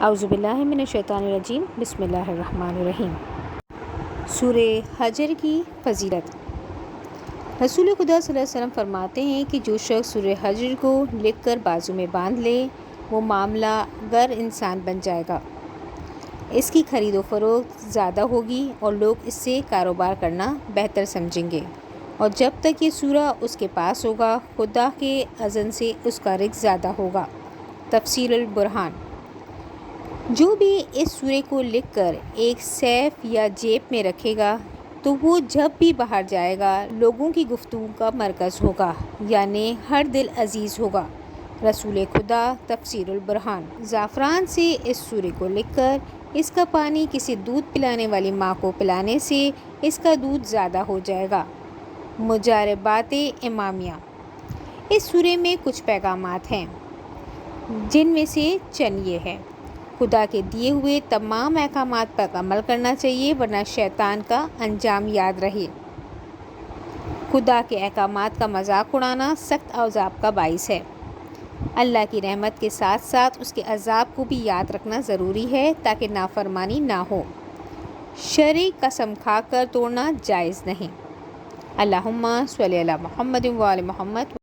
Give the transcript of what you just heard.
اعوذ باللہ من الشیطان الرجیم، بسم اللہ الرحمن الرحیم۔ سورہ حجر کی فضیلت۔ رسول خدا صلی اللہ علیہ وسلم فرماتے ہیں کہ جو شخص سورہ حجر کو لکھ کر بازو میں باندھ لے وہ معاملہ گر انسان بن جائے گا۔ اس کی خرید و فروخت زیادہ ہوگی اور لوگ اس سے کاروبار کرنا بہتر سمجھیں گے، اور جب تک یہ سورہ اس کے پاس ہوگا خدا کے اذن سے اس کا رزق زیادہ ہوگا۔ تفسیر البرہان۔ جو بھی اس سورہ کو لکھ کر ایک سیف یا جیب میں رکھے گا تو وہ جب بھی باہر جائے گا لوگوں کی گفتگو کا مرکز ہوگا، یعنی ہر دل عزیز ہوگا۔ رسول خدا۔ تفسیر البرہان۔ زعفران سے اس سورہ کو لکھ کر اس کا پانی کسی دودھ پلانے والی ماں کو پلانے سے اس کا دودھ زیادہ ہو جائے گا۔ مجاربات امامیہ۔ اس سورہ میں کچھ پیغامات ہیں جن میں سے چند یہ ہیں: خدا کے دیے ہوئے تمام احکامات پر عمل کرنا چاہیے ورنہ شیطان کا انجام یاد رہے۔ خدا کے احکامات کا مذاق اڑانا سخت عذاب کا باعث ہے۔ اللہ کی رحمت کے ساتھ ساتھ اس کے عذاب کو بھی یاد رکھنا ضروری ہے تاکہ نافرمانی نہ ہو۔ شرعی قسم کھا کر توڑنا جائز نہیں۔ اللہم صلی علی محمد و آل محمد۔